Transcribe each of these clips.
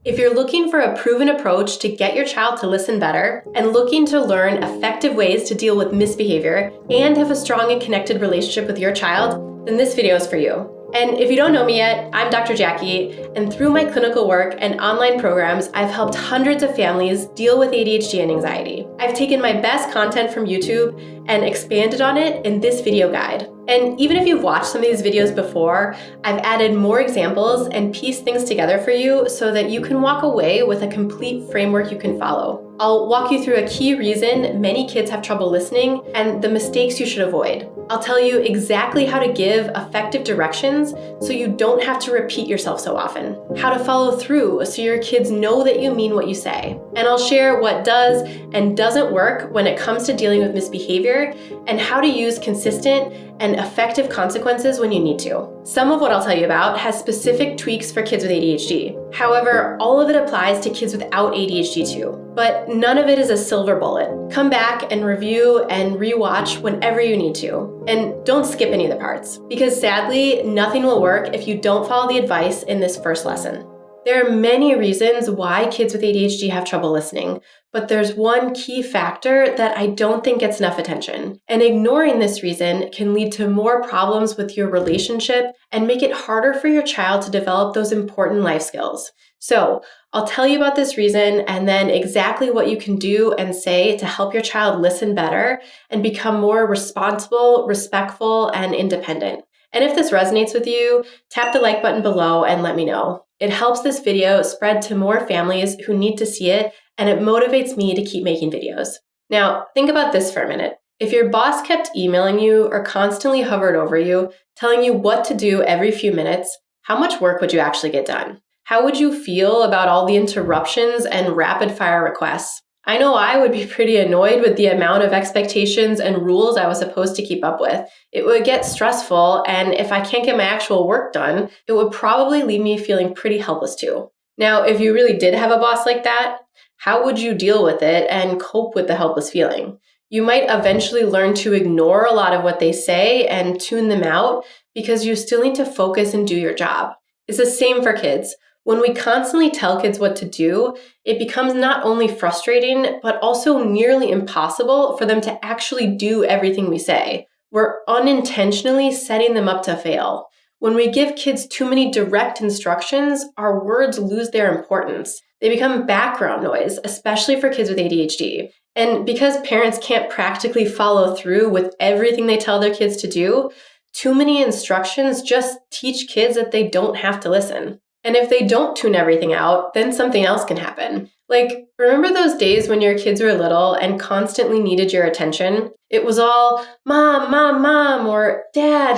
If you're looking for a proven approach to get your child to listen better and looking to learn effective ways to deal with misbehavior and have a strong and connected relationship with your child, then this video is for you. And if you don't know me yet, I'm Dr. Jackie, and through my clinical work and online programs, I've helped hundreds of families deal with ADHD and anxiety. I've taken my best content from YouTube and expanded on it in this video guide. And even if you've watched some of these videos before, I've added more examples and pieced things together for you so that you can walk away with a complete framework you can follow. I'll walk you through a key reason many kids have trouble listening and the mistakes you should avoid. I'll tell you exactly how to give effective directions so you don't have to repeat yourself so often, how to follow through so your kids know that you mean what you say. And I'll share what does and doesn't work when it comes to dealing with misbehavior and how to use consistent and effective consequences when you need to. Some of what I'll tell you about has specific tweaks for kids with ADHD. However, all of it applies to kids without ADHD too. But none of it is a silver bullet. Come back and review and rewatch whenever you need to. And don't skip any of the parts, because sadly, nothing will work if you don't follow the advice in this first lesson. There are many reasons why kids with ADHD have trouble listening, but there's one key factor that I don't think gets enough attention. And ignoring this reason can lead to more problems with your relationship and make it harder for your child to develop those important life skills. So I'll tell you about this reason and then exactly what you can do and say to help your child listen better and become more responsible, respectful, and independent. And if this resonates with you, tap the like button below and let me know. It helps this video spread to more families who need to see it, and it motivates me to keep making videos. Now, think about this for a minute. If your boss kept emailing you or constantly hovered over you, telling you what to do every few minutes, how much work would you actually get done? How would you feel about all the interruptions and rapid-fire requests? I know I would be pretty annoyed with the amount of expectations and rules I was supposed to keep up with. It would get stressful, and if I can't get my actual work done, it would probably leave me feeling pretty helpless too. Now, if you really did have a boss like that, how would you deal with it and cope with the helpless feeling? You might eventually learn to ignore a lot of what they say and tune them out because you still need to focus and do your job. It's the same for kids. When we constantly tell kids what to do, it becomes not only frustrating, but also nearly impossible for them to actually do everything we say. We're unintentionally setting them up to fail. When we give kids too many direct instructions, our words lose their importance. They become background noise, especially for kids with ADHD. And because parents can't practically follow through with everything they tell their kids to do, too many instructions just teach kids that they don't have to listen. And if they don't tune everything out, then something else can happen. Like, remember those days when your kids were little and constantly needed your attention? It was all, Mom, Mom, Mom, or Dad.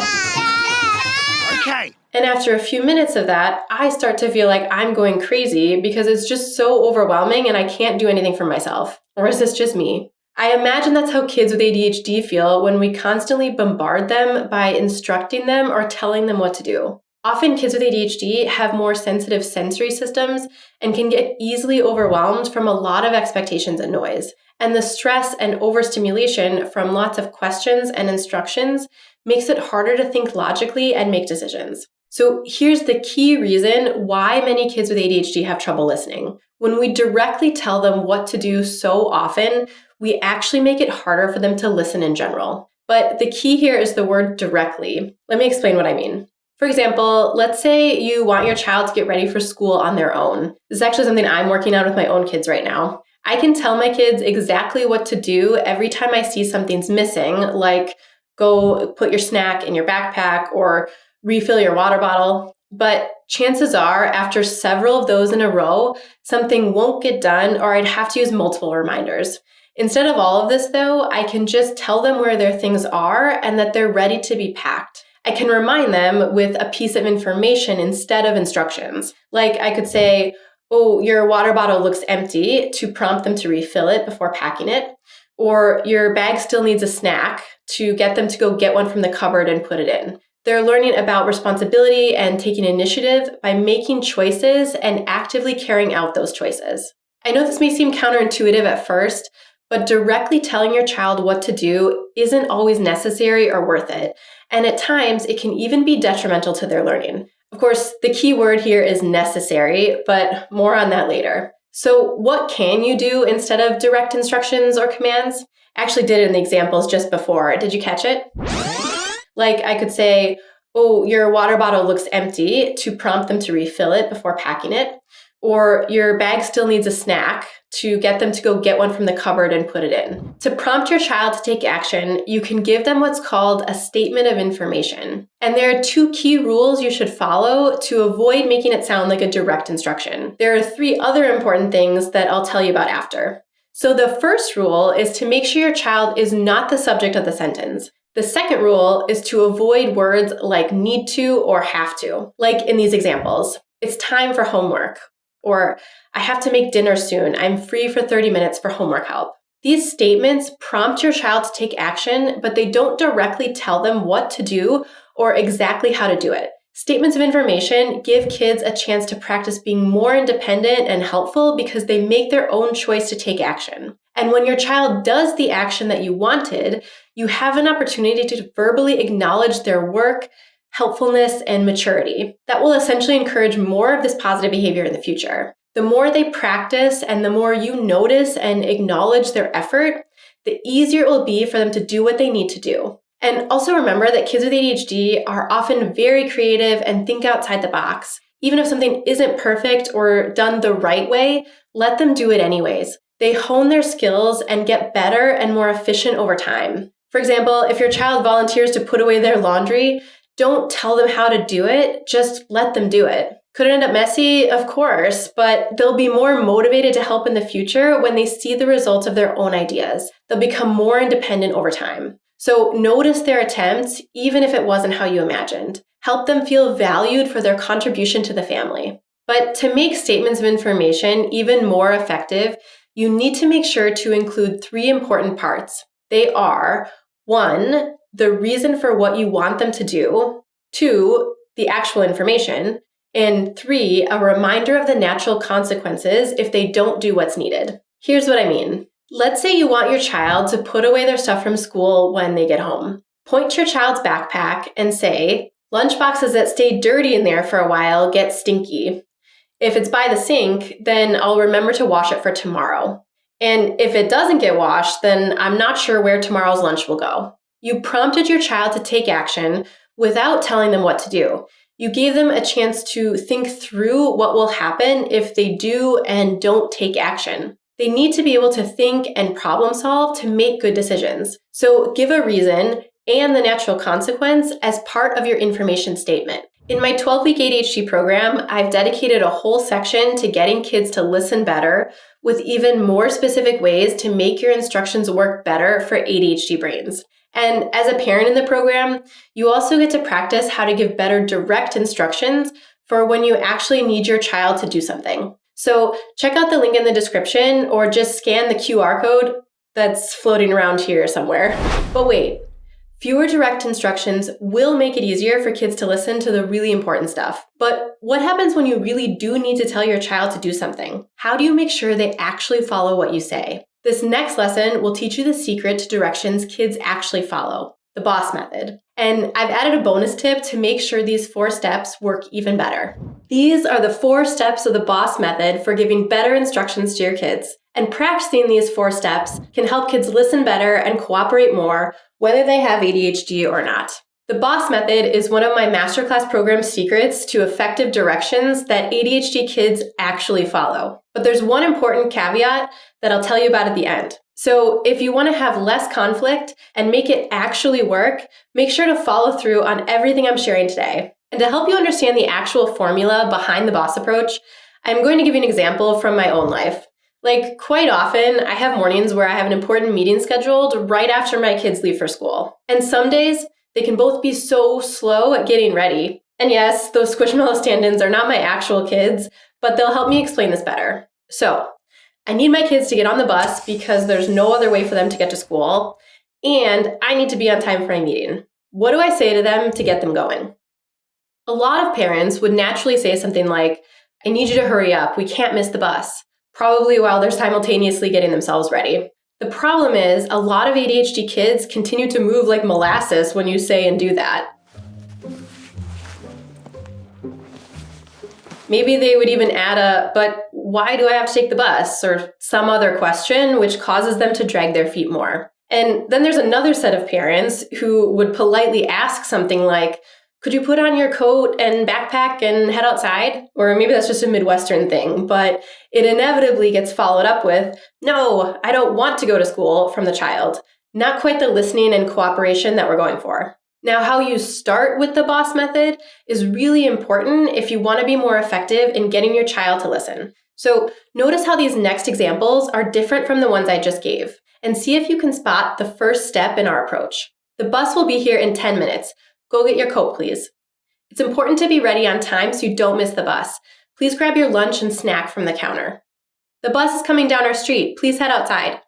Okay. And after a few minutes of that, I start to feel like I'm going crazy because it's just so overwhelming and I can't do anything for myself. Or is this just me? I imagine that's how kids with ADHD feel when we constantly bombard them by instructing them or telling them what to do. Often kids with ADHD have more sensitive sensory systems and can get easily overwhelmed from a lot of expectations and noise. And the stress and overstimulation from lots of questions and instructions makes it harder to think logically and make decisions. So here's the key reason why many kids with ADHD have trouble listening. When we directly tell them what to do so often, we actually make it harder for them to listen in general. But the key here is the word directly. Let me explain what I mean. For example, let's say you want your child to get ready for school on their own. This is actually something I'm working on with my own kids right now. I can tell my kids exactly what to do every time I see something's missing, like go put your snack in your backpack or refill your water bottle. But chances are, after several of those in a row, something won't get done or I'd have to use multiple reminders. Instead of all of this, though, I can just tell them where their things are and that they're ready to be packed. I can remind them with a piece of information instead of instructions. Like I could say, oh, your water bottle looks empty, to prompt them to refill it before packing it. Or your bag still needs a snack, to get them to go get one from the cupboard and put it in. They're learning about responsibility and taking initiative by making choices and actively carrying out those choices. I know this may seem counterintuitive at first, but directly telling your child what to do isn't always necessary or worth it. And at times, it can even be detrimental to their learning. Of course, the key word here is necessary, but more on that later. So what can you do instead of direct instructions or commands? I actually did it in the examples just before. Did you catch it? Like I could say, oh, your water bottle looks empty, to prompt them to refill it before packing it. Or your bag still needs a snack, to get them to go get one from the cupboard and put it in. To prompt your child to take action, you can give them what's called a statement of information. And there are 2 key rules you should follow to avoid making it sound like a direct instruction. There are 3 other important things that I'll tell you about after. So the first rule is to make sure your child is not the subject of the sentence. The second rule is to avoid words like need to or have to, like in these examples. It's time for homework. Or, I have to make dinner soon. I'm free for 30 minutes for homework help. These statements prompt your child to take action, but they don't directly tell them what to do or exactly how to do it. Statements of information give kids a chance to practice being more independent and helpful because they make their own choice to take action. And when your child does the action that you wanted, you have an opportunity to verbally acknowledge their work, helpfulness, and maturity. That will essentially encourage more of this positive behavior in the future. The more they practice and the more you notice and acknowledge their effort, the easier it will be for them to do what they need to do. And also remember that kids with ADHD are often very creative and think outside the box. Even if something isn't perfect or done the right way, let them do it anyways. They hone their skills and get better and more efficient over time. For example, if your child volunteers to put away their laundry, don't tell them how to do it, just let them do it. Could it end up messy? Of course, but they'll be more motivated to help in the future when they see the results of their own ideas. They'll become more independent over time. So notice their attempts, even if it wasn't how you imagined. Help them feel valued for their contribution to the family. But to make statements of information even more effective, you need to make sure to include 3 important parts. They are 1, the reason for what you want them to do, 2, the actual information, and 3, a reminder of the natural consequences if they don't do what's needed. Here's what I mean. Let's say you want your child to put away their stuff from school when they get home. Point to your child's backpack and say, lunchboxes that stay dirty in there for a while get stinky. If it's by the sink, then I'll remember to wash it for tomorrow. And if it doesn't get washed, then I'm not sure where tomorrow's lunch will go. You prompted your child to take action without telling them what to do. You gave them a chance to think through what will happen if they do and don't take action. They need to be able to think and problem solve to make good decisions. So give a reason and the natural consequence as part of your information statement. In my 12-week ADHD program, I've dedicated a whole section to getting kids to listen better with even more specific ways to make your instructions work better for ADHD brains. And as a parent in the program, you also get to practice how to give better direct instructions for when you actually need your child to do something. So check out the link in the description or just scan the QR code that's floating around here somewhere. But wait, fewer direct instructions will make it easier for kids to listen to the really important stuff. But what happens when you really do need to tell your child to do something? How do you make sure they actually follow what you say? This next lesson will teach you the secret to directions kids actually follow, the BOSS method. And I've added a bonus tip to make sure these 4 steps work even better. These are the 4 steps of the BOSS method for giving better instructions to your kids. And practicing these 4 steps can help kids listen better and cooperate more, whether they have ADHD or not. The BOSS method is one of my masterclass program secrets to effective directions that ADHD kids actually follow. But there's one important caveat that I'll tell you about at the end. So if you want to have less conflict and make it actually work, make sure to follow through on everything I'm sharing today. And to help you understand the actual formula behind the BOSS approach, I'm going to give you an example from my own life. Like, quite often, I have mornings where I have an important meeting scheduled right after my kids leave for school. And some days, they can both be so slow at getting ready. And yes, those Squishmallow stand-ins are not my actual kids, but they'll help me explain this better. So, I need my kids to get on the bus because there's no other way for them to get to school, and I need to be on time for my meeting. What do I say to them to get them going? A lot of parents would naturally say something like, I need you to hurry up, we can't miss the bus, probably while they're simultaneously getting themselves ready. The problem is, a lot of ADHD kids continue to move like molasses when you say and do that. Maybe they would even add but why do I have to take the bus? Or some other question, which causes them to drag their feet more. And then there's another set of parents who would politely ask something like, could you put on your coat and backpack and head outside? Or maybe that's just a Midwestern thing, but it inevitably gets followed up with, no, I don't want to go to school from the child. Not quite the listening and cooperation that we're going for. Now, how you start with the boss method is really important if you want to be more effective in getting your child to listen. So notice how these next examples are different from the ones I just gave, and see if you can spot the first step in our approach. The bus will be here in 10 minutes. Go get your coat, please. It's important to be ready on time so you don't miss the bus. Please grab your lunch and snack from the counter. The bus is coming down our street. Please head outside.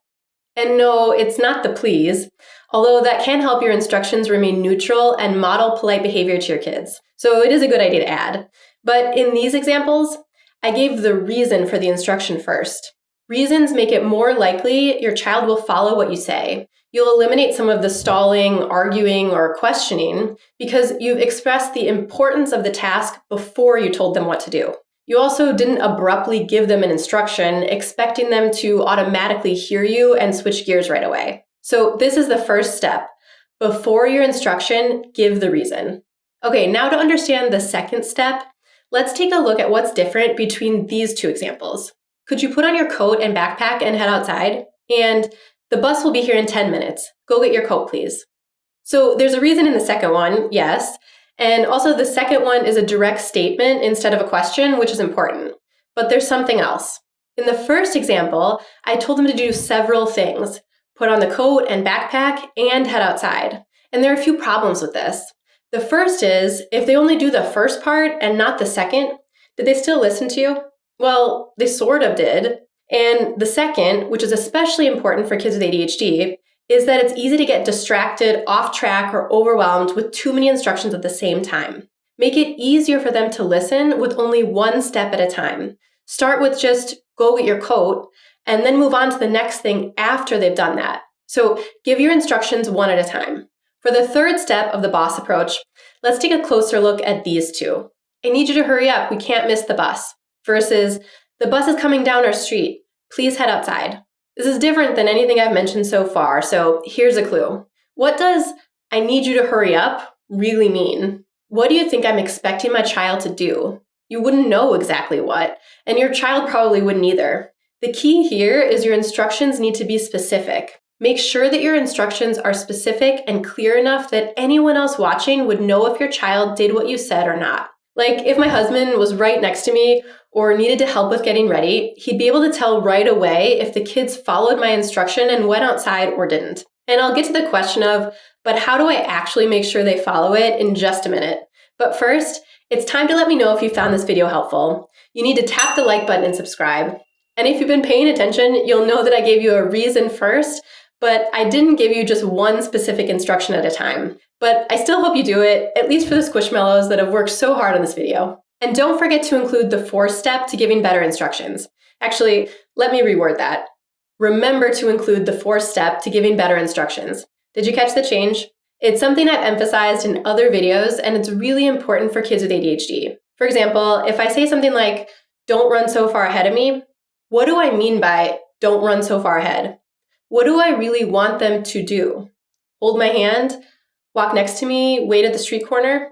And no, it's not the please, although that can help your instructions remain neutral and model polite behavior to your kids. So it is a good idea to add. But in these examples, I gave the reason for the instruction first. Reasons make it more likely your child will follow what you say. You'll eliminate some of the stalling, arguing, or questioning because you've expressed the importance of the task before you told them what to do. You also didn't abruptly give them an instruction, expecting them to automatically hear you and switch gears right away. So this is the first step. Before your instruction, give the reason. Okay, now to understand the second step, let's take a look at what's different between these two examples. Could you put on your coat and backpack and head outside? And the bus will be here in 10 minutes. Go get your coat, please. So there's a reason in the second one, yes. And also the second one is a direct statement instead of a question, which is important. But there's something else. In the first example, I told them to do several things. Put on the coat and backpack and head outside. And there are a few problems with this. The first is, if they only do the first part and not the second, did they still listen to you? Well, they sort of did. And the second, which is especially important for kids with ADHD, is that it's easy to get distracted, off track, or overwhelmed with too many instructions at the same time. Make it easier for them to listen with only one step at a time. Start with just go get your coat, and then move on to the next thing after they've done that. So give your instructions one at a time. For the third step of the boss approach, let's take a closer look at these two. I need you to hurry up, we can't miss the bus. Versus, the bus is coming down our street. Please head outside. This is different than anything I've mentioned so far, so here's a clue. What does I need you to hurry up really mean? What do you think I'm expecting my child to do? You wouldn't know exactly what, and your child probably wouldn't either. The key here is your instructions need to be specific. Make sure that your instructions are specific and clear enough that anyone else watching would know if your child did what you said or not. Like if my husband was right next to me or needed to help with getting ready, he'd be able to tell right away if the kids followed my instruction and went outside or didn't. And I'll get to the question of, but how do I actually make sure they follow it in just a minute? But first, it's time to let me know if you found this video helpful. You need to tap the like button and subscribe. And if you've been paying attention, you'll know that I gave you a reason first, but I didn't give you just one specific instruction at a time. But I still hope you do it, at least for the Squishmallows that have worked so hard on this video. And don't forget to include the fourth step to giving better instructions. Actually, let me reword that. Remember to include the fourth step to giving better instructions. Did you catch the change? It's something I've emphasized in other videos, and it's really important for kids with ADHD. For example, if I say something like, don't run so far ahead of me, what do I mean by don't run so far ahead? What do I really want them to do? Hold my hand? Walk next to me? Wait at the street corner?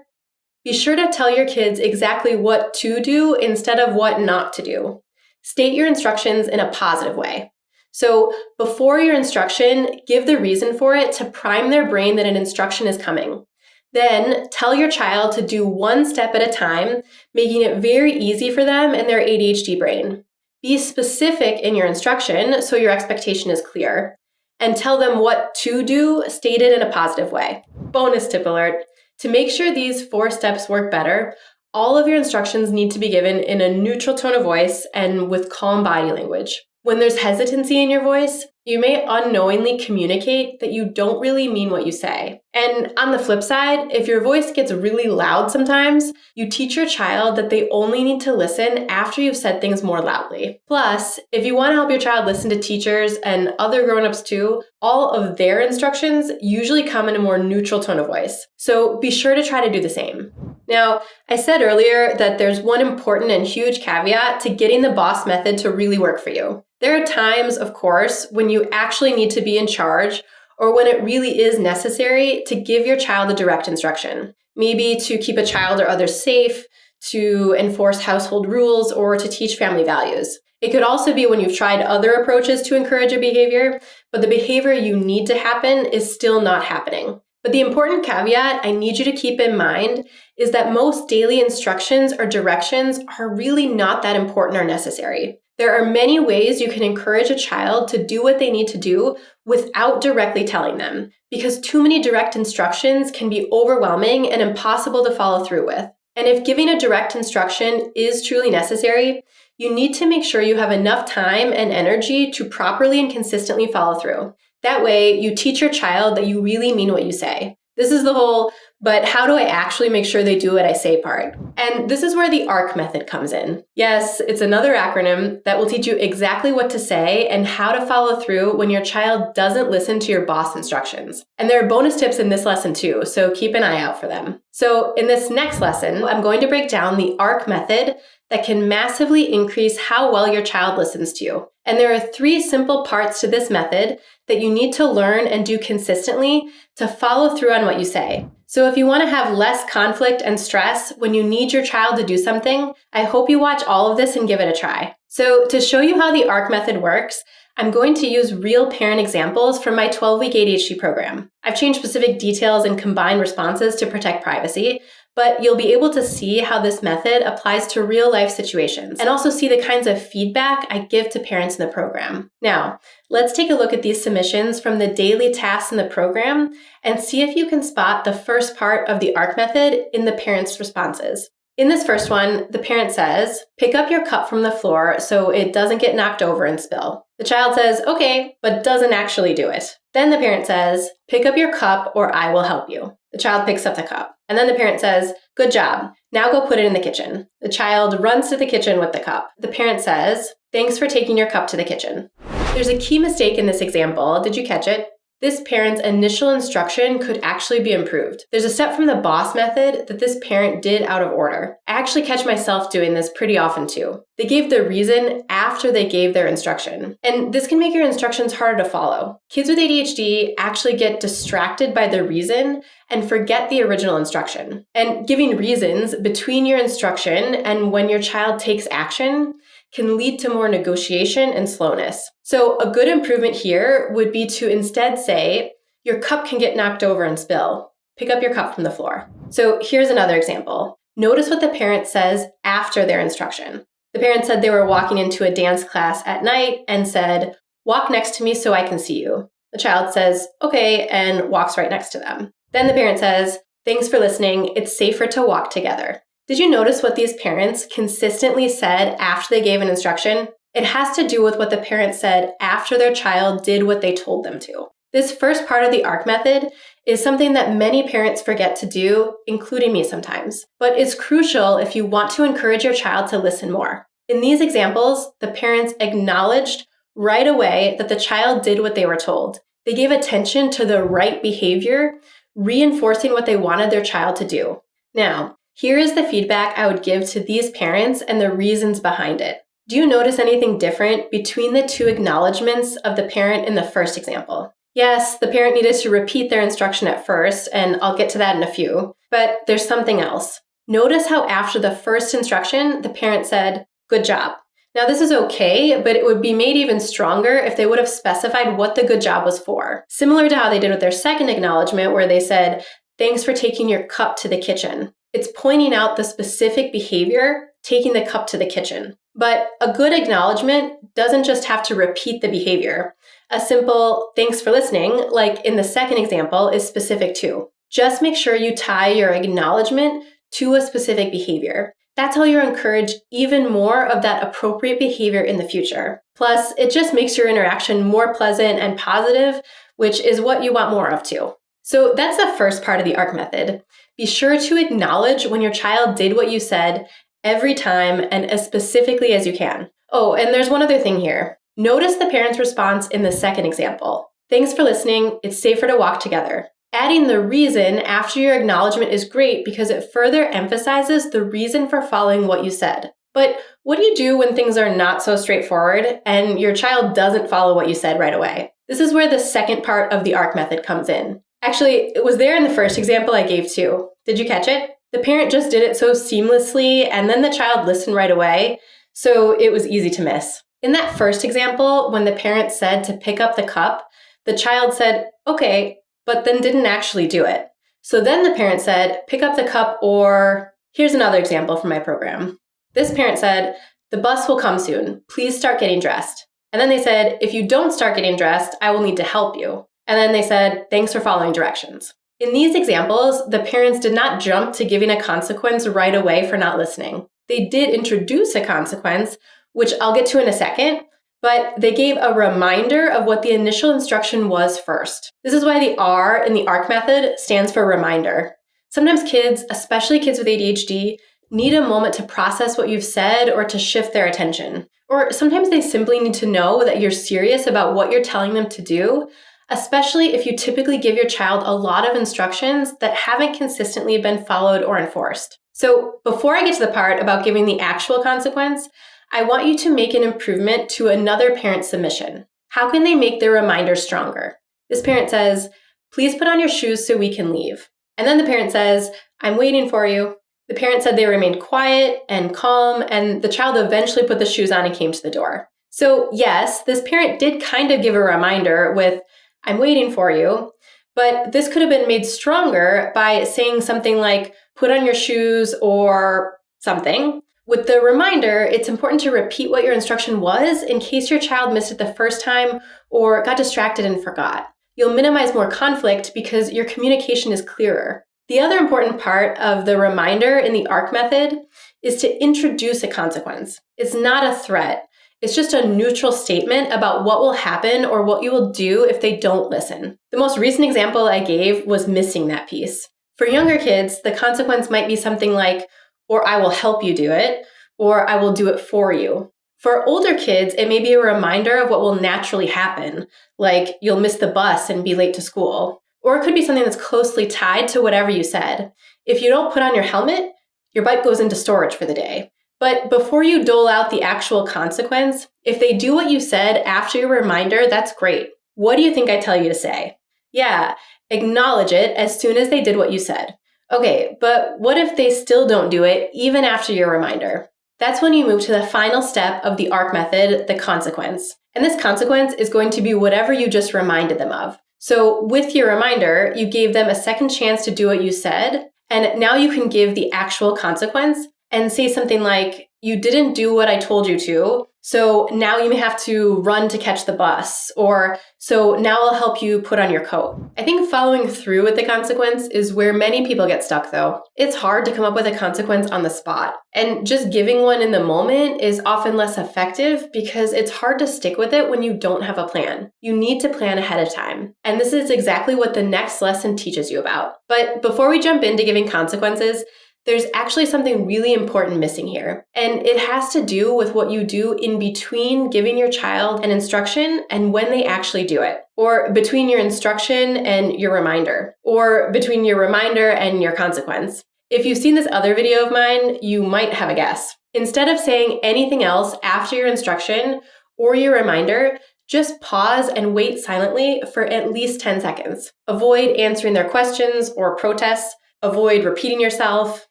Be sure to tell your kids exactly what to do instead of what not to do. State your instructions in a positive way. So before your instruction, give the reason for it to prime their brain that an instruction is coming. Then tell your child to do one step at a time, making it very easy for them and their ADHD brain. Be specific in your instruction so your expectation is clear, and tell them what to do stated in a positive way. Bonus tip alert. To make sure these 4 steps work better, all of your instructions need to be given in a neutral tone of voice and with calm body language. When there's hesitancy in your voice, you may unknowingly communicate that you don't really mean what you say. And on the flip side, if your voice gets really loud sometimes, you teach your child that they only need to listen after you've said things more loudly. Plus, if you want to help your child listen to teachers and other grown-ups too, all of their instructions usually come in a more neutral tone of voice. So be sure to try to do the same. Now, I said earlier that there's one important and huge caveat to getting the boss method to really work for you. There are times, of course, when you actually need to be in charge or when it really is necessary to give your child a direct instruction. Maybe to keep a child or others safe, to enforce household rules, or to teach family values. It could also be when you've tried other approaches to encourage a behavior, but the behavior you need to happen is still not happening. But the important caveat I need you to keep in mind is that most daily instructions or directions are really not that important or necessary. There are many ways you can encourage a child to do what they need to do without directly telling them, because too many direct instructions can be overwhelming and impossible to follow through with. And if giving a direct instruction is truly necessary, you need to make sure you have enough time and energy to properly and consistently follow through. That way, you teach your child that you really mean what you say. This is the whole, but how do I actually make sure they do what I say part? And this is where the ARC method comes in. Yes, it's another acronym that will teach you exactly what to say and how to follow through when your child doesn't listen to your boss instructions. And there are bonus tips in this lesson too, so keep an eye out for them. So in this next lesson, I'm going to break down the ARC method that can massively increase how well your child listens to you. And there are 3 simple parts to this method that you need to learn and do consistently to follow through on what you say. So if you want to have less conflict and stress when you need your child to do something, I hope you watch all of this and give it a try. So to show you how the ARC method works, I'm going to use real parent examples from my 12-week ADHD program. I've changed specific details and combined responses to protect privacy, but you'll be able to see how this method applies to real-life situations and also see the kinds of feedback I give to parents in the program. Now, let's take a look at these submissions from the daily tasks in the program and see if you can spot the first part of the ARC method in the parents' responses. In this first one, the parent says, "Pick up your cup from the floor so it doesn't get knocked over and spill." The child says, "Okay," but doesn't actually do it. Then the parent says, "Pick up your cup or I will help you." The child picks up the cup. And then the parent says, "Good job. Now go put it in the kitchen." The child runs to the kitchen with the cup. The parent says, "Thanks for taking your cup to the kitchen." There's a key mistake in this example. Did you catch it? This parent's initial instruction could actually be improved. There's a step from the boss method that this parent did out of order. I actually catch myself doing this pretty often too. They gave the reason after they gave their instruction. And this can make your instructions harder to follow. Kids with ADHD actually get distracted by the reason and forget the original instruction. And giving reasons between your instruction and when your child takes action can lead to more negotiation and slowness. So a good improvement here would be to instead say, "Your cup can get knocked over and spill. Pick up your cup from the floor." So here's another example. Notice what the parent says after their instruction. The parent said they were walking into a dance class at night and said, "Walk next to me so I can see you." The child says, "Okay," and walks right next to them. Then the parent says, "Thanks for listening. It's safer to walk together." Did you notice what these parents consistently said after they gave an instruction? It has to do with what the parent said after their child did what they told them to. This first part of the ARC method is something that many parents forget to do, including me sometimes. But it's crucial if you want to encourage your child to listen more. In these examples, the parents acknowledged right away that the child did what they were told. They gave attention to the right behavior, reinforcing what they wanted their child to do. Now, here is the feedback I would give to these parents and the reasons behind it. Do you notice anything different between the 2 acknowledgments of the parent in the first example? Yes, the parent needed to repeat their instruction at first, and I'll get to that in a few, but there's something else. Notice how after the first instruction, the parent said, "Good job." Now this is okay, but it would be made even stronger if they would have specified what the good job was for. Similar to how they did with their second acknowledgement where they said, "Thanks for taking your cup to the kitchen." It's pointing out the specific behavior, taking the cup to the kitchen. But a good acknowledgement doesn't just have to repeat the behavior. A simple "thanks for listening," like in the second example, is specific too. Just make sure you tie your acknowledgement to a specific behavior. That's how you'll encourage even more of that appropriate behavior in the future. Plus, it just makes your interaction more pleasant and positive, which is what you want more of too. So that's the first part of the ARC method. Be sure to acknowledge when your child did what you said every time and as specifically as you can. Oh, and there's one other thing here. Notice the parent's response in the second example. "Thanks for listening. It's safer to walk together." Adding the reason after your acknowledgement is great because it further emphasizes the reason for following what you said. But what do you do when things are not so straightforward and your child doesn't follow what you said right away? This is where the second part of the ARC method comes in. Actually, it was there in the first example I gave too. Did you catch it? The parent just did it so seamlessly and then the child listened right away, so it was easy to miss. In that first example, when the parent said to pick up the cup, the child said, okay, but then didn't actually do it. So then the parent said, pick up the cup, or here's another example from my program. This parent said, the bus will come soon. Please start getting dressed. And then they said, if you don't start getting dressed, I will need to help you. And then they said, thanks for following directions. In these examples, the parents did not jump to giving a consequence right away for not listening. They did introduce a consequence, which I'll get to in a second, but they gave a reminder of what the initial instruction was first. This is why the R in the ARC method stands for reminder. Sometimes kids, especially kids with ADHD, need a moment to process what you've said or to shift their attention. Or sometimes they simply need to know that you're serious about what you're telling them to do, especially if you typically give your child a lot of instructions that haven't consistently been followed or enforced. So before I get to the part about giving the actual consequence, I want you to make an improvement to another parent's submission. How can they make their reminder stronger? This parent says, please put on your shoes so we can leave. And then the parent says, I'm waiting for you. The parent said they remained quiet and calm, and the child eventually put the shoes on and came to the door. So yes, this parent did kind of give a reminder with, I'm waiting for you, but this could have been made stronger by saying something like, put on your shoes or something. With the reminder, it's important to repeat what your instruction was in case your child missed it the first time or got distracted and forgot. You'll minimize more conflict because your communication is clearer. The other important part of the reminder in the ARC method is to introduce a consequence. It's not a threat. It's just a neutral statement about what will happen or what you will do if they don't listen. The most recent example I gave was missing that piece. For younger kids, the consequence might be something like, or I will help you do it, or I will do it for you. For older kids, it may be a reminder of what will naturally happen, like you'll miss the bus and be late to school. Or it could be something that's closely tied to whatever you said. If you don't put on your helmet, your bike goes into storage for the day. But before you dole out the actual consequence, if they do what you said after your reminder, that's great. What do you think I tell you to say? Yeah, acknowledge it as soon as they did what you said. Okay, but what if they still don't do it even after your reminder? That's when you move to the final step of the ARC method, the consequence. And this consequence is going to be whatever you just reminded them of. So with your reminder, you gave them a second chance to do what you said, and now you can give the actual consequence and say something like, you didn't do what I told you to, so now you may have to run to catch the bus, or so now I'll help you put on your coat. I think following through with the consequence is where many people get stuck though. It's hard to come up with a consequence on the spot, and just giving one in the moment is often less effective because it's hard to stick with it when you don't have a plan. You need to plan ahead of time, and this is exactly what the next lesson teaches you about. But before we jump into giving consequences, there's actually something really important missing here, and it has to do with what you do in between giving your child an instruction and when they actually do it, or between your instruction and your reminder, or between your reminder and your consequence. If you've seen this other video of mine, you might have a guess. Instead of saying anything else after your instruction or your reminder, just pause and wait silently for at least 10 seconds. Avoid answering their questions or protests. Avoid repeating yourself.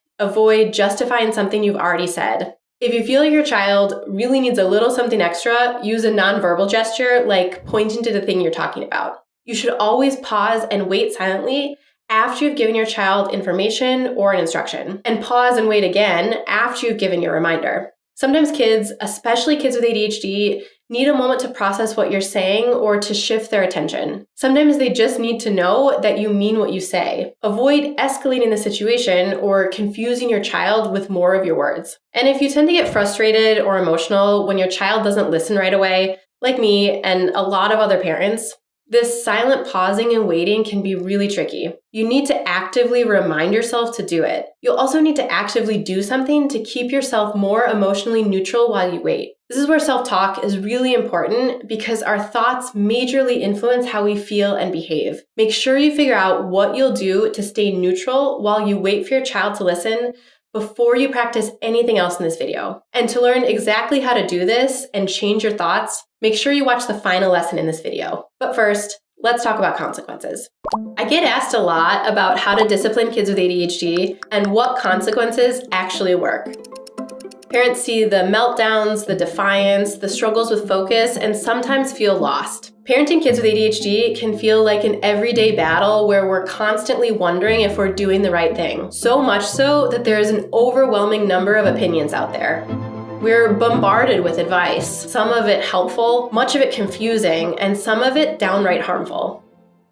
Avoid justifying something you've already said. If you feel like your child really needs a little something extra, use a nonverbal gesture like pointing to the thing you're talking about. You should always pause and wait silently after you've given your child information or an instruction, and pause and wait again after you've given your reminder. Sometimes kids, especially kids with ADHD, need a moment to process what you're saying or to shift their attention. Sometimes they just need to know that you mean what you say. Avoid escalating the situation or confusing your child with more of your words. And if you tend to get frustrated or emotional when your child doesn't listen right away, like me and a lot of other parents, this silent pausing and waiting can be really tricky. You need to actively remind yourself to do it. You'll also need to actively do something to keep yourself more emotionally neutral while you wait. This is where self-talk is really important because our thoughts majorly influence how we feel and behave. Make sure you figure out what you'll do to stay neutral while you wait for your child to listen before you practice anything else in this video. And to learn exactly how to do this and change your thoughts, make sure you watch the final lesson in this video. But first, let's talk about consequences. I get asked a lot about how to discipline kids with ADHD and what consequences actually work. Parents see the meltdowns, the defiance, the struggles with focus, and sometimes feel lost. Parenting kids with ADHD can feel like an everyday battle where we're constantly wondering if we're doing the right thing. So much so that there is an overwhelming number of opinions out there. We're bombarded with advice, some of it helpful, much of it confusing, and some of it downright harmful.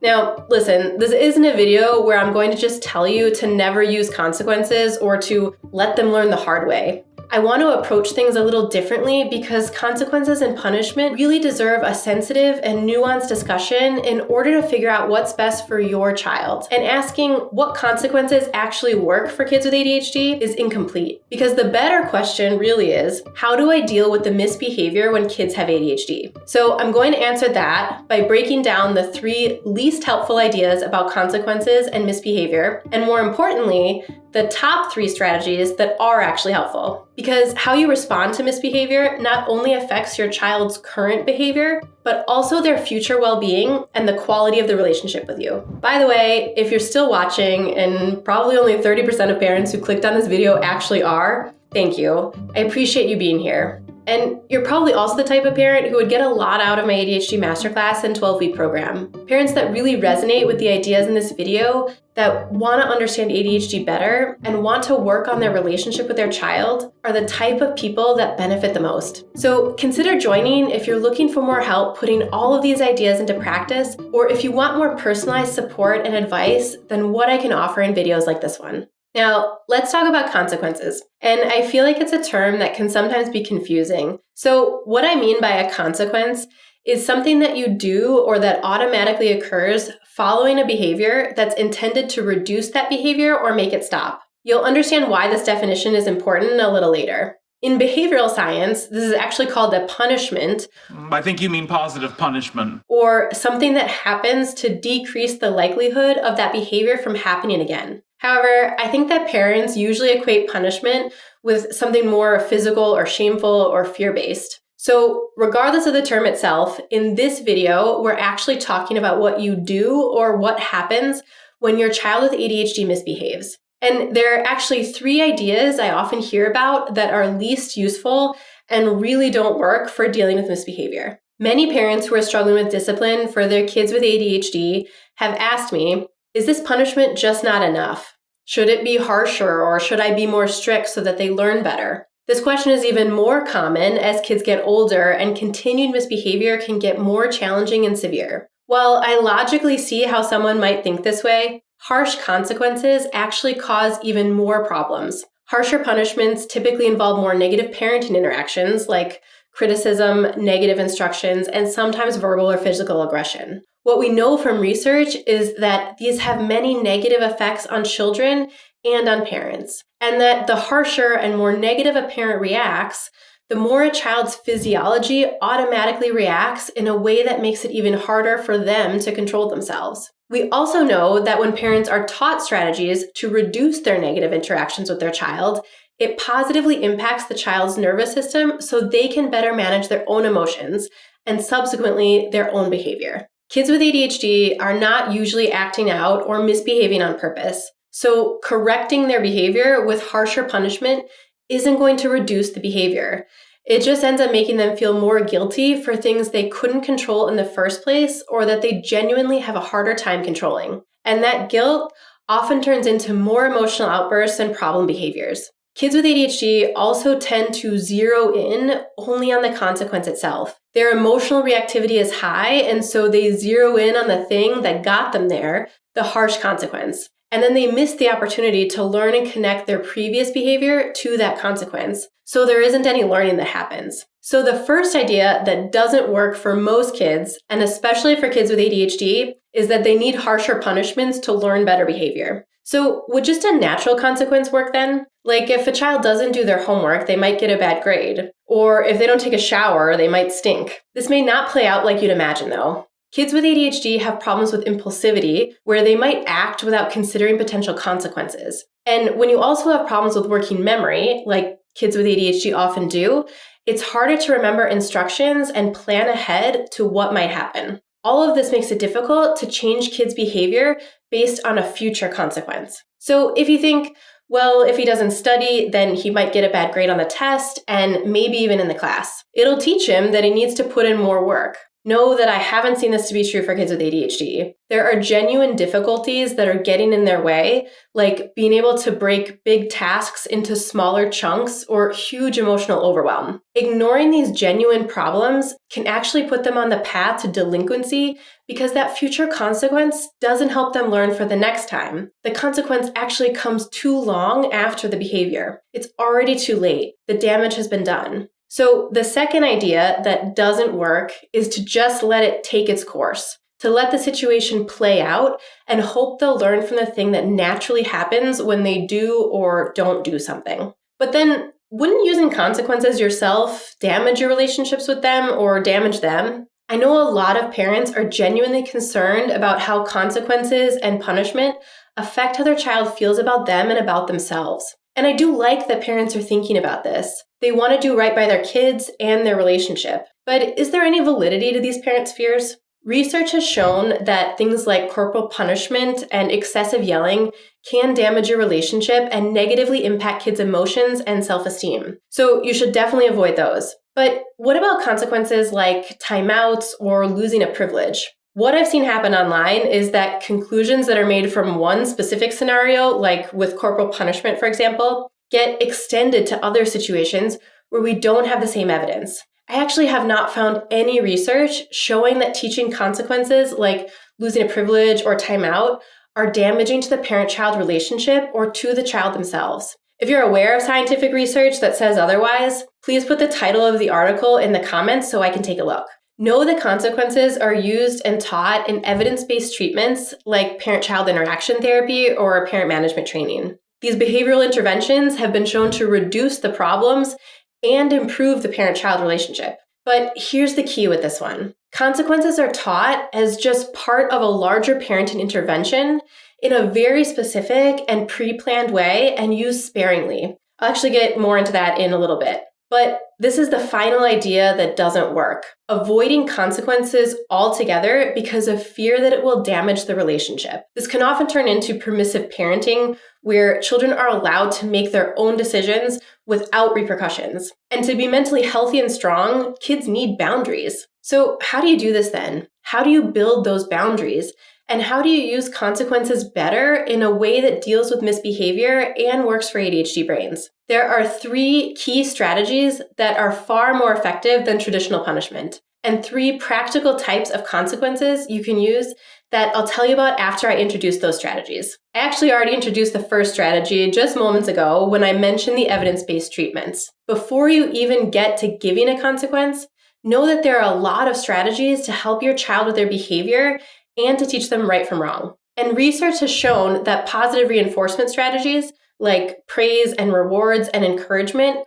Now, listen, this isn't a video where I'm going to just tell you to never use consequences or to let them learn the hard way. I want to approach things a little differently because consequences and punishment really deserve a sensitive and nuanced discussion in order to figure out what's best for your child. And asking what consequences actually work for kids with ADHD is incomplete. Because the better question really is, how do I deal with the misbehavior when kids have ADHD? So I'm going to answer that by breaking down the 3 least helpful ideas about consequences and misbehavior, and more importantly, the top 3 strategies that are actually helpful. Because how you respond to misbehavior not only affects your child's current behavior, but also their future well-being and the quality of the relationship with you. By the way, if you're still watching, and probably only 30% of parents who clicked on this video actually are, thank you. I appreciate you being here. And you're probably also the type of parent who would get a lot out of my ADHD Masterclass and 12-week program. Parents that really resonate with the ideas in this video, that want to understand ADHD better and want to work on their relationship with their child are the type of people that benefit the most. So consider joining if you're looking for more help putting all of these ideas into practice, or if you want more personalized support and advice than what I can offer in videos like this one. Now, let's talk about consequences. And I feel like it's a term that can sometimes be confusing. So what I mean by a consequence is something that you do or that automatically occurs following a behavior that's intended to reduce that behavior or make it stop. You'll understand why this definition is important a little later. In behavioral science, this is actually called a punishment. I think you mean positive punishment. Or something that happens to decrease the likelihood of that behavior from happening again. However, I think that parents usually equate punishment with something more physical or shameful or fear-based. So regardless of the term itself, in this video, we're actually talking about what you do or what happens when your child with ADHD misbehaves. And there are actually 3 ideas I often hear about that are least useful and really don't work for dealing with misbehavior. Many parents who are struggling with discipline for their kids with ADHD have asked me, is this punishment just not enough? Should it be harsher or should I be more strict so that they learn better? This question is even more common as kids get older and continued misbehavior can get more challenging and severe. While I logically see how someone might think this way, harsh consequences actually cause even more problems. Harsher punishments typically involve more negative parenting interactions like criticism, negative instructions, and sometimes verbal or physical aggression. What we know from research is that these have many negative effects on children and on parents, and that the harsher and more negative a parent reacts, the more a child's physiology automatically reacts in a way that makes it even harder for them to control themselves. We also know that when parents are taught strategies to reduce their negative interactions with their child, it positively impacts the child's nervous system so they can better manage their own emotions and subsequently their own behavior. Kids with ADHD are not usually acting out or misbehaving on purpose, so correcting their behavior with harsher punishment isn't going to reduce the behavior. It just ends up making them feel more guilty for things they couldn't control in the first place or that they genuinely have a harder time controlling. And that guilt often turns into more emotional outbursts and problem behaviors. Kids with ADHD also tend to zero in only on the consequence itself. Their emotional reactivity is high, and so they zero in on the thing that got them there, the harsh consequence. And then they miss the opportunity to learn and connect their previous behavior to that consequence. So there isn't any learning that happens. So the first idea that doesn't work for most kids, and especially for kids with ADHD, is that they need harsher punishments to learn better behavior. So would just a natural consequence work then? Like if a child doesn't do their homework, they might get a bad grade. Or if they don't take a shower, they might stink. This may not play out like you'd imagine though. Kids with ADHD have problems with impulsivity, where they might act without considering potential consequences. And when you also have problems with working memory, like kids with ADHD often do, it's harder to remember instructions and plan ahead to what might happen. All of this makes it difficult to change kids' behavior based on a future consequence. So if you think, well, if he doesn't study, then he might get a bad grade on the test and maybe even in the class. It'll teach him that he needs to put in more work. Know that I haven't seen this to be true for kids with ADHD. There are genuine difficulties that are getting in their way, like being able to break big tasks into smaller chunks or huge emotional overwhelm. Ignoring these genuine problems can actually put them on the path to delinquency because that future consequence doesn't help them learn for the next time. The consequence actually comes too long after the behavior. It's already too late. The damage has been done. So the second idea that doesn't work is to just let it take its course, to let the situation play out and hope they'll learn from the thing that naturally happens when they do or don't do something. But then wouldn't using consequences yourself damage your relationships with them or damage them? I know a lot of parents are genuinely concerned about how consequences and punishment affect how their child feels about them and about themselves. And I do like that parents are thinking about this. They want to do right by their kids and their relationship. But is there any validity to these parents' fears? Research has shown that things like corporal punishment and excessive yelling can damage your relationship and negatively impact kids' emotions and self-esteem. So you should definitely avoid those. But what about consequences like timeouts or losing a privilege? What I've seen happen online is that conclusions that are made from one specific scenario, like with corporal punishment, for example, get extended to other situations where we don't have the same evidence. I actually have not found any research showing that teaching consequences like losing a privilege or timeout are damaging to the parent-child relationship or to the child themselves. If you're aware of scientific research that says otherwise, please put the title of the article in the comments so I can take a look. Know that consequences are used and taught in evidence-based treatments like parent-child interaction therapy or parent management training. These behavioral interventions have been shown to reduce the problems and improve the parent-child relationship. But here's the key with this one. Consequences are taught as just part of a larger parenting intervention in a very specific and pre-planned way and used sparingly. I'll actually get more into that in a little bit. But this is the final idea that doesn't work. Avoiding consequences altogether because of fear that it will damage the relationship. This can often turn into permissive parenting, where children are allowed to make their own decisions without repercussions. And to be mentally healthy and strong, kids need boundaries. So how do you do this then? How do you build those boundaries? And how do you use consequences better in a way that deals with misbehavior and works for ADHD brains? There are 3 key strategies that are far more effective than traditional punishment, and 3 practical types of consequences you can use that I'll tell you about after I introduce those strategies. I actually already introduced the first strategy just moments ago when I mentioned the evidence-based treatments. Before you even get to giving a consequence, know that there are a lot of strategies to help your child with their behavior and to teach them right from wrong. And research has shown that positive reinforcement strategies like praise and rewards and encouragement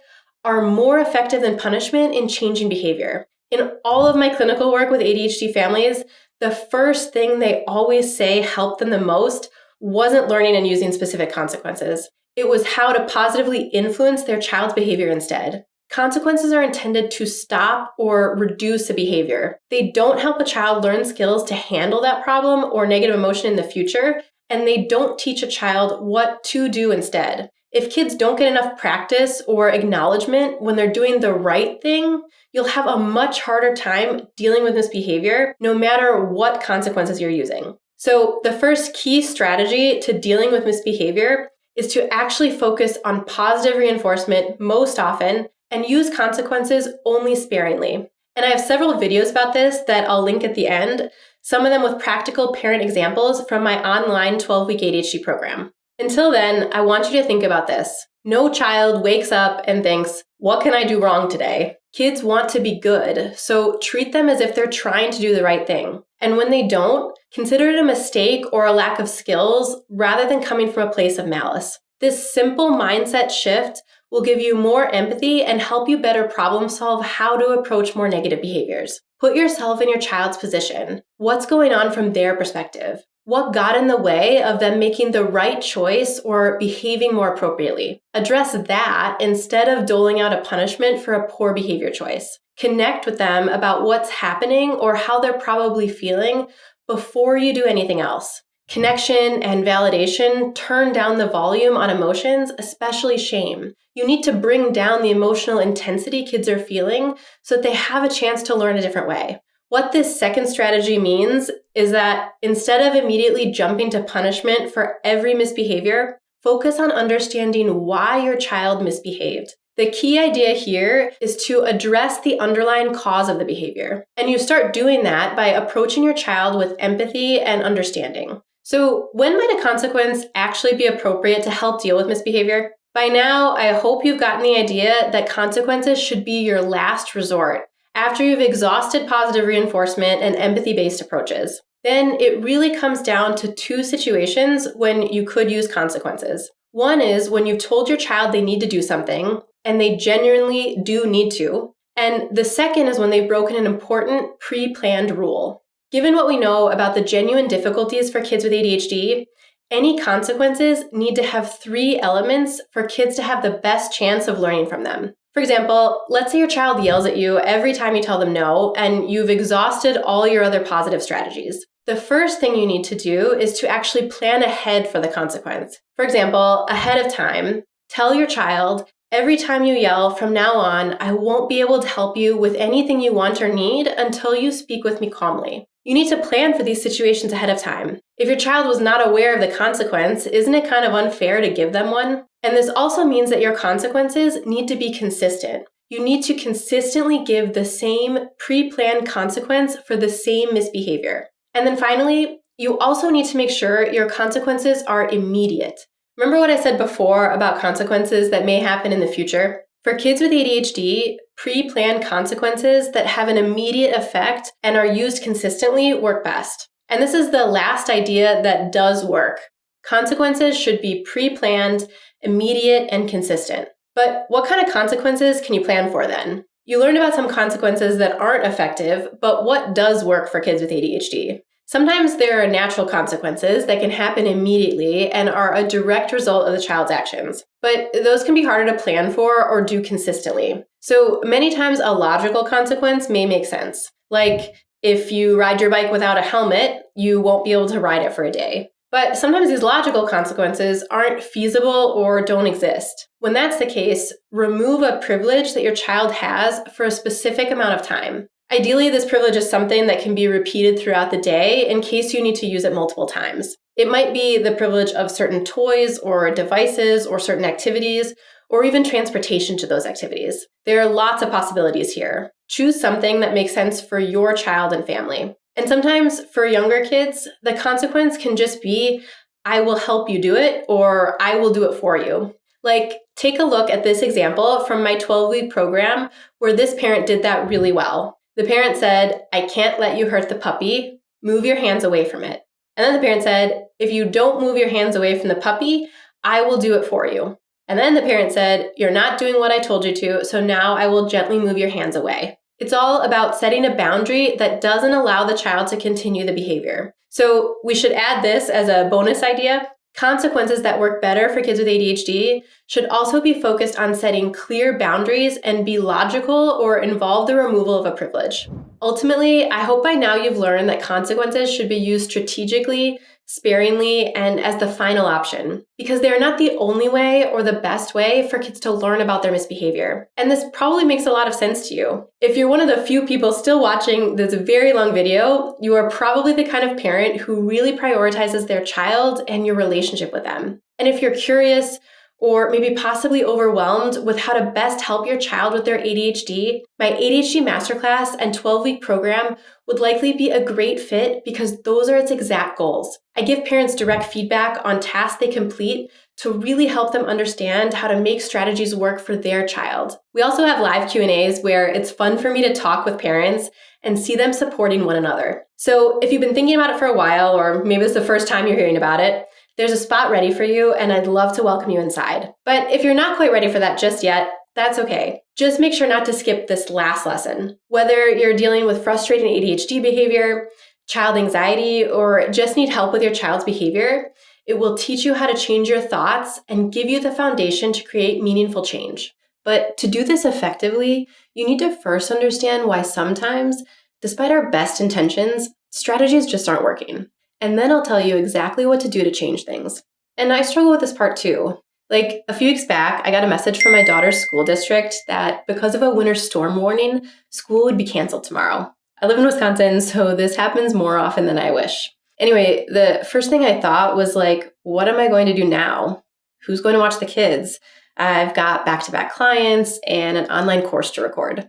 are more effective than punishment in changing behavior. In all of my clinical work with ADHD families, the first thing they always say helped them the most wasn't learning and using specific consequences. It was how to positively influence their child's behavior instead. Consequences are intended to stop or reduce a behavior. They don't help a child learn skills to handle that problem or negative emotion in the future, and they don't teach a child what to do instead. If kids don't get enough practice or acknowledgement when they're doing the right thing, you'll have a much harder time dealing with misbehavior, no matter what consequences you're using. So the first key strategy to dealing with misbehavior is to actually focus on positive reinforcement most often and use consequences only sparingly. And I have several videos about this that I'll link at the end, some of them with practical parent examples from my online 12-week ADHD program. Until then, I want you to think about this. No child wakes up and thinks, what can I do wrong today? Kids want to be good, so treat them as if they're trying to do the right thing. And when they don't, Consider it a mistake or a lack of skills rather than coming from a place of malice. This simple mindset shift will give you more empathy and help you better problem solve how to approach more negative behaviors. Put yourself in your child's position. What's going on from their perspective? What got in the way of them making the right choice or behaving more appropriately? Address that instead of doling out a punishment for a poor behavior choice. Connect with them about what's happening or how they're probably feeling before you do anything else. Connection and validation turn down the volume on emotions, especially shame. You need to bring down the emotional intensity kids are feeling so that they have a chance to learn a different way. What this second strategy means is that instead of immediately jumping to punishment for every misbehavior, focus on understanding why your child misbehaved. The key idea here is to address the underlying cause of the behavior. And you start doing that by approaching your child with empathy and understanding. So when might a consequence actually be appropriate to help deal with misbehavior? By now, I hope you've gotten the idea that consequences should be your last resort after you've exhausted positive reinforcement and empathy-based approaches. Then it really comes down to two situations when you could use consequences. One is when you've told your child they need to do something, and they genuinely do need to. And the second is when they've broken an important pre-planned rule. Given what we know about the genuine difficulties for kids with ADHD, any consequences need to have 3 elements for kids to have the best chance of learning from them. For example, let's say your child yells at you every time you tell them no, and you've exhausted all your other positive strategies. The first thing you need to do is to actually plan ahead for the consequence. For example, ahead of time, tell your child, every time you yell from now on, I won't be able to help you with anything you want or need until you speak with me calmly. You need to plan for these situations ahead of time. If your child was not aware of the consequence, isn't it kind of unfair to give them one? And this also means that your consequences need to be consistent. You need to consistently give the same pre-planned consequence for the same misbehavior. And then finally, you also need to make sure your consequences are immediate. Remember what I said before about consequences that may happen in the future? For kids with ADHD, pre-planned consequences that have an immediate effect and are used consistently work best. And this is the last idea that does work. Consequences should be pre-planned, immediate, and consistent. But what kind of consequences can you plan for then? You learned about some consequences that aren't effective, but what does work for kids with ADHD? Sometimes there are natural consequences that can happen immediately and are a direct result of the child's actions. But those can be harder to plan for or do consistently. So many times a logical consequence may make sense. Like if you ride your bike without a helmet, you won't be able to ride it for a day. But sometimes these logical consequences aren't feasible or don't exist. When that's the case, remove a privilege that your child has for a specific amount of time. Ideally, this privilege is something that can be repeated throughout the day in case you need to use it multiple times. It might be the privilege of certain toys or devices or certain activities, or even transportation to those activities. There are lots of possibilities here. Choose something that makes sense for your child and family. And sometimes for younger kids, the consequence can just be, I will help you do it, or I will do it for you. Like, take a look at this example from my 12-week program where this parent did that really well. The parent said, I can't let you hurt the puppy. Move your hands away from it. And then the parent said, if you don't move your hands away from the puppy, I will do it for you. And then the parent said, you're not doing what I told you to, so now I will gently move your hands away. It's all about setting a boundary that doesn't allow the child to continue the behavior. So we should add this as a bonus idea. Consequences that work better for kids with ADHD should also be focused on setting clear boundaries and be logical or involve the removal of a privilege. Ultimately, I hope by now you've learned that consequences should be used strategically, sparingly, and as the final option, because they are not the only way or the best way for kids to learn about their misbehavior. And this probably makes a lot of sense to you. If you're one of the few people still watching this very long video, you are probably the kind of parent who really prioritizes their child and your relationship with them. And if you're curious, or maybe possibly overwhelmed with how to best help your child with their ADHD, my ADHD Masterclass and 12-week program would likely be a great fit because those are its exact goals. I give parents direct feedback on tasks they complete to really help them understand how to make strategies work for their child. We also have live Q&As where it's fun for me to talk with parents and see them supporting one another. So if you've been thinking about it for a while, or maybe it's the first time you're hearing about it, there's a spot ready for you, and I'd love to welcome you inside. But if you're not quite ready for that just yet, that's okay. Just make sure not to skip this last lesson. Whether you're dealing with frustrating ADHD behavior, child anxiety, or just need help with your child's behavior, it will teach you how to change your thoughts and give you the foundation to create meaningful change. But to do this effectively, you need to first understand why sometimes, despite our best intentions, strategies just aren't working. And then I'll tell you exactly what to do to change things. And I struggle with this part too. Like a few weeks back, I got a message from my daughter's school district that because of a winter storm warning, school would be canceled tomorrow. I live in Wisconsin, so this happens more often than I wish. Anyway, the first thing I thought was like, what am I going to do now? Who's going to watch the kids? I've got back-to-back clients and an online course to record.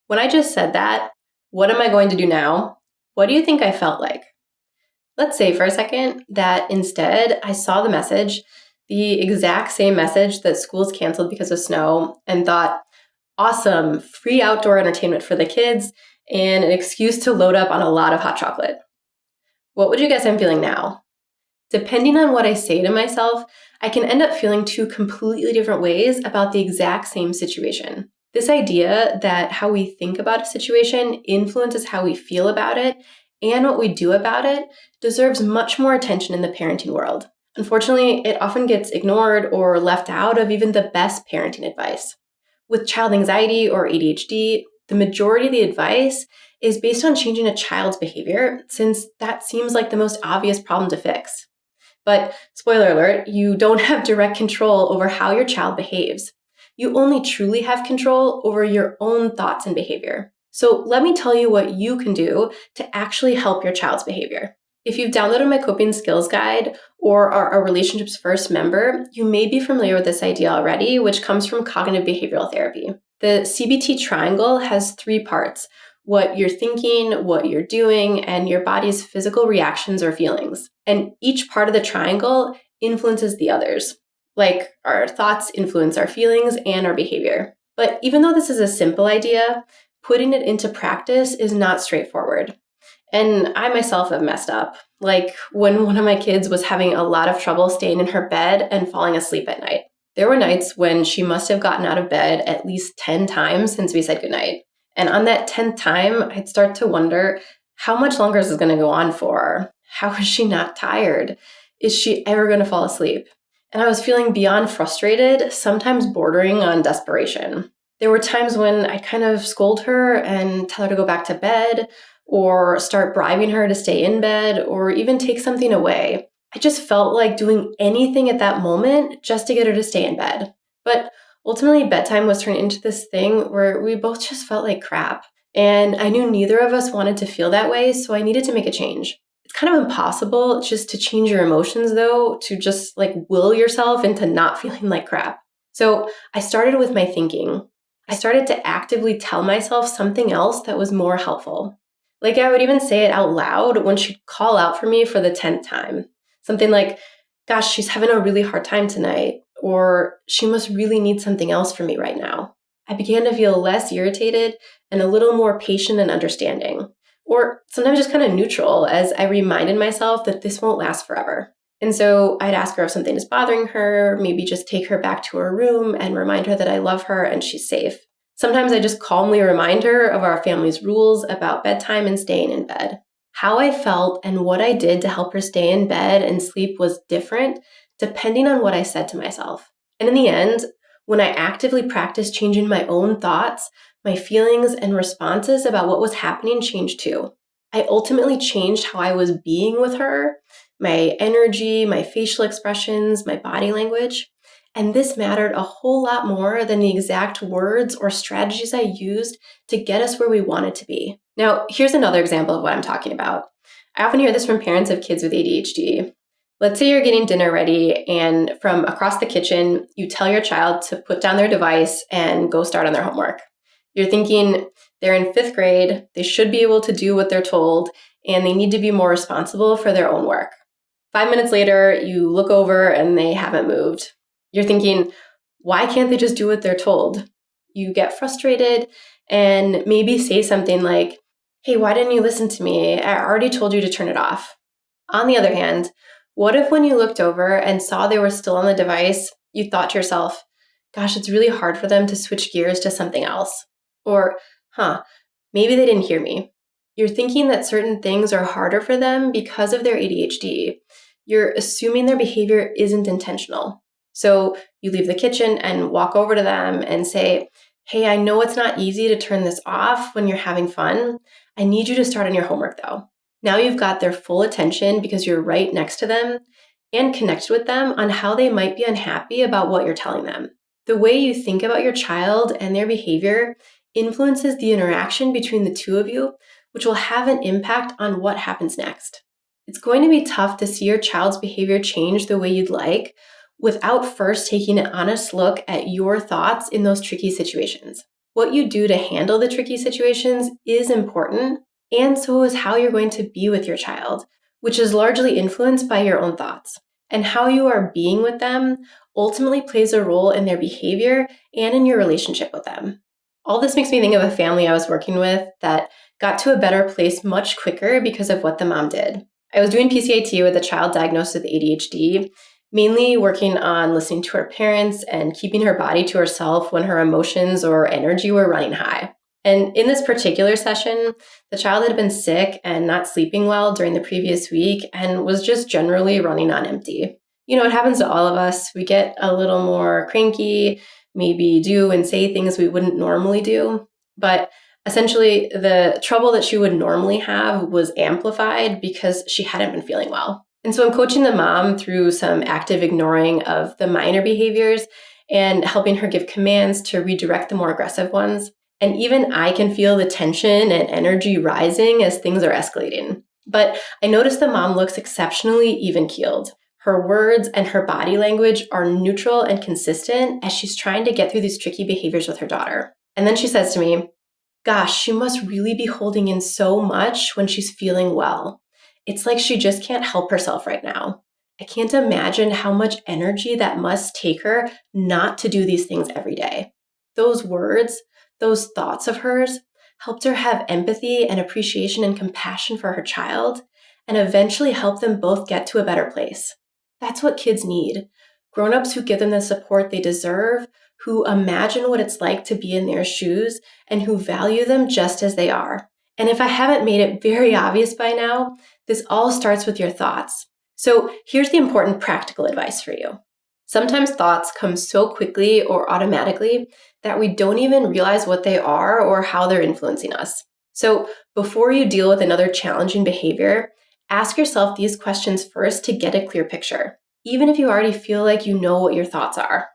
When I just said that, what am I going to do now? What do you think I felt like? Let's say for a second that instead I saw the message, the exact same message that school's canceled because of snow, and thought, awesome, free outdoor entertainment for the kids and an excuse to load up on a lot of hot chocolate. What would you guess I'm feeling now? Depending on what I say to myself, I can end up feeling two completely different ways about the exact same situation. This idea that how we think about a situation influences how we feel about it and what we do about it deserves much more attention in the parenting world. Unfortunately, it often gets ignored or left out of even the best parenting advice. With child anxiety or ADHD, the majority of the advice is based on changing a child's behavior, since that seems like the most obvious problem to fix. But spoiler alert, you don't have direct control over how your child behaves. You only truly have control over your own thoughts and behavior. So let me tell you what you can do to actually help your child's behavior. If you've downloaded my coping skills guide or are a Relationships First member, you may be familiar with this idea already, which comes from cognitive behavioral therapy. The CBT triangle has 3 parts: what you're thinking, what you're doing, and your body's physical reactions or feelings. And each part of the triangle influences the others. Like our thoughts influence our feelings and our behavior. But even though this is a simple idea, putting it into practice is not straightforward. And I myself have messed up. Like when one of my kids was having a lot of trouble staying in her bed and falling asleep at night. There were nights when she must have gotten out of bed at least 10 times since we said goodnight. And on that 10th time, I'd start to wonder, how much longer is this going to go on for? How is she not tired? Is she ever going to fall asleep? And I was feeling beyond frustrated, sometimes bordering on desperation. There were times when I'd kind of scold her and tell her to go back to bed, or start bribing her to stay in bed, or even take something away. I just felt like doing anything at that moment just to get her to stay in bed. But ultimately, bedtime was turned into this thing where we both just felt like crap. And I knew neither of us wanted to feel that way, so I needed to make a change. It's kind of impossible just to change your emotions, though, to just like will yourself into not feeling like crap. So I started with my thinking. I started to actively tell myself something else that was more helpful. Like I would even say it out loud when she'd call out for me for the 10th time. Something like, gosh, she's having a really hard time tonight, or she must really need something else from me right now. I began to feel less irritated and a little more patient and understanding, or sometimes just kind of neutral as I reminded myself that this won't last forever. And so I'd ask her if something is bothering her, maybe just take her back to her room and remind her that I love her and she's safe. Sometimes I just calmly remind her of our family's rules about bedtime and staying in bed. How I felt and what I did to help her stay in bed and sleep was different depending on what I said to myself. And in the end, when I actively practiced changing my own thoughts, my feelings and responses about what was happening changed too. I ultimately changed how I was being with her, my energy, my facial expressions, my body language. And this mattered a whole lot more than the exact words or strategies I used to get us where we wanted to be. Now, here's another example of what I'm talking about. I often hear this from parents of kids with ADHD. Let's say you're getting dinner ready, and from across the kitchen, you tell your child to put down their device and go start on their homework. You're thinking they're in 5th grade, they should be able to do what they're told, and they need to be more responsible for their own work. 5 minutes later, you look over and they haven't moved. You're thinking, why can't they just do what they're told? You get frustrated and maybe say something like, "Hey, why didn't you listen to me? I already told you to turn it off." On the other hand, what if when you looked over and saw they were still on the device, you thought to yourself, "Gosh, it's really hard for them to switch gears to something else." Or, maybe they didn't hear me. You're thinking that certain things are harder for them because of their ADHD. You're assuming their behavior isn't intentional. So you leave the kitchen and walk over to them and say, "Hey, I know it's not easy to turn this off when you're having fun. I need you to start on your homework though." Now you've got their full attention because you're right next to them and connected with them on how they might be unhappy about what you're telling them. The way you think about your child and their behavior influences the interaction between the two of you, which will have an impact on what happens next. It's going to be tough to see your child's behavior change the way you'd like without first taking an honest look at your thoughts in those tricky situations. What you do to handle the tricky situations is important, and so is how you're going to be with your child, which is largely influenced by your own thoughts. And how you are being with them ultimately plays a role in their behavior and in your relationship with them. All this makes me think of a family I was working with that got to a better place much quicker because of what the mom did. I was doing PCAT with a child diagnosed with ADHD, mainly working on listening to her parents and keeping her body to herself when her emotions or energy were running high. And in this particular session, the child had been sick and not sleeping well during the previous week and was just generally running on empty. You know, it happens to all of us. We get a little more cranky, maybe do and say things we wouldn't normally do. But essentially, the trouble that she would normally have was amplified because she hadn't been feeling well. And so I'm coaching the mom through some active ignoring of the minor behaviors and helping her give commands to redirect the more aggressive ones. And even I can feel the tension and energy rising as things are escalating. But I notice the mom looks exceptionally even-keeled. Her words and her body language are neutral and consistent as she's trying to get through these tricky behaviors with her daughter. And then she says to me, "Gosh, she must really be holding in so much when she's feeling well. It's like she just can't help herself right now. I can't imagine how much energy that must take her not to do these things every day." Those words, those thoughts of hers, helped her have empathy and appreciation and compassion for her child, and eventually help them both get to a better place. That's what kids need. Grown-ups who give them the support they deserve, who imagine what it's like to be in their shoes, and who value them just as they are. And if I haven't made it very obvious by now, this all starts with your thoughts. So here's the important practical advice for you. Sometimes thoughts come so quickly or automatically that we don't even realize what they are or how they're influencing us. So before you deal with another challenging behavior, ask yourself these questions first to get a clear picture, even if you already feel like you know what your thoughts are.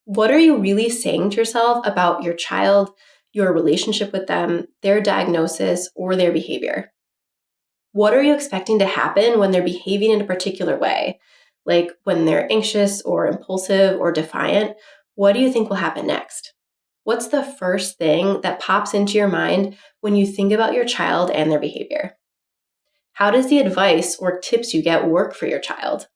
What are you really saying to yourself about your child, your relationship with them, their diagnosis, or their behavior? What are you expecting to happen when they're behaving in a particular way? Like when they're anxious or impulsive or defiant, what do you think will happen next? What's the first thing that pops into your mind when you think about your child and their behavior? How does the advice or tips you get work for your child?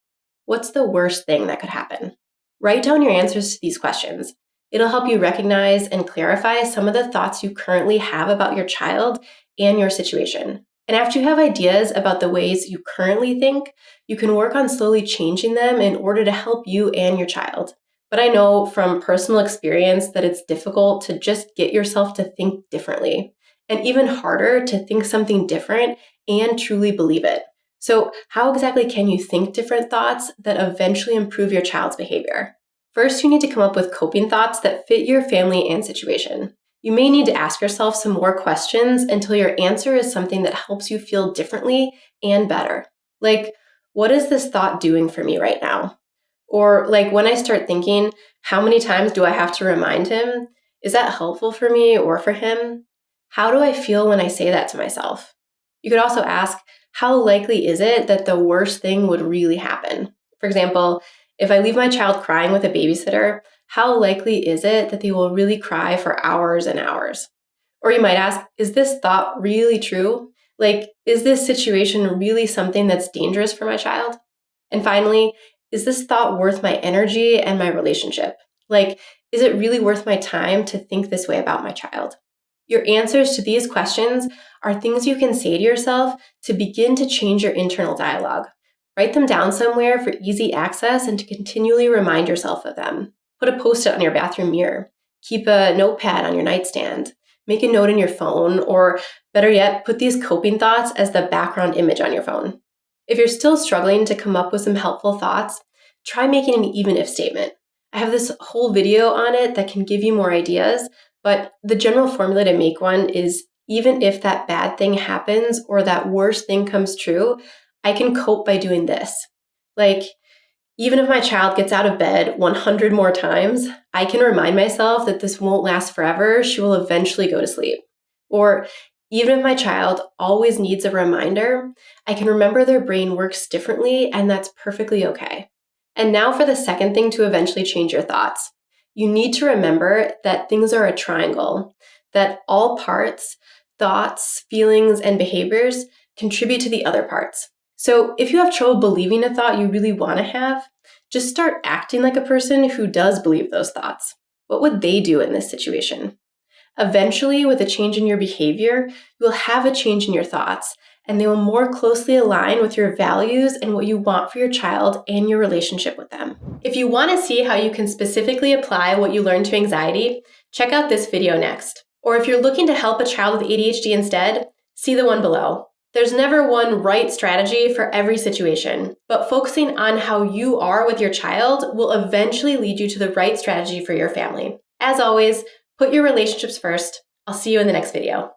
What's the worst thing that could happen? Write down your answers to these questions. It'll help you recognize and clarify some of the thoughts you currently have about your child and your situation. And after you have ideas about the ways you currently think, you can work on slowly changing them in order to help you and your child. But I know from personal experience that it's difficult to just get yourself to think differently, and even harder to think something different and truly believe it. So how exactly can you think different thoughts that eventually improve your child's behavior? First, you need to come up with coping thoughts that fit your family and situation. You may need to ask yourself some more questions until your answer is something that helps you feel differently and better. Like, what is this thought doing for me right now? Or like when I start thinking, how many times do I have to remind him? Is that helpful for me or for him? How do I feel when I say that to myself? You could also ask, how likely is it that the worst thing would really happen? For example, if I leave my child crying with a babysitter, how likely is it that they will really cry for hours and hours? Or you might ask, is this thought really true? Like, is this situation really something that's dangerous for my child? And finally, is this thought worth my energy and my relationship? Like, is it really worth my time to think this way about my child? Your answers to these questions are things you can say to yourself to begin to change your internal dialogue. Write them down somewhere for easy access and to continually remind yourself of them. Put a post-it on your bathroom mirror. Keep a notepad on your nightstand. Make a note in your phone, or better yet, put these coping thoughts as the background image on your phone. If you're still struggling to come up with some helpful thoughts, try making an even-if statement. I have this whole video on it that can give you more ideas, but the general formula to make one is, even if that bad thing happens or that worst thing comes true, I can cope by doing this. Like, even if my child gets out of bed 100 more times, I can remind myself that this won't last forever. She will eventually go to sleep. Or even if my child always needs a reminder, I can remember their brain works differently, and that's perfectly okay. And now for the second thing to eventually change your thoughts. You need to remember that things are a triangle, that all parts, thoughts, feelings, and behaviors contribute to the other parts. So if you have trouble believing a thought you really want to have, just start acting like a person who does believe those thoughts. What would they do in this situation? Eventually, with a change in your behavior, you will have a change in your thoughts, and they will more closely align with your values and what you want for your child and your relationship with them. If you want to see how you can specifically apply what you learned to anxiety, check out this video next. Or if you're looking to help a child with ADHD instead, see the one below. There's never one right strategy for every situation, but focusing on how you are with your child will eventually lead you to the right strategy for your family. As always, put your relationships first. I'll see you in the next video.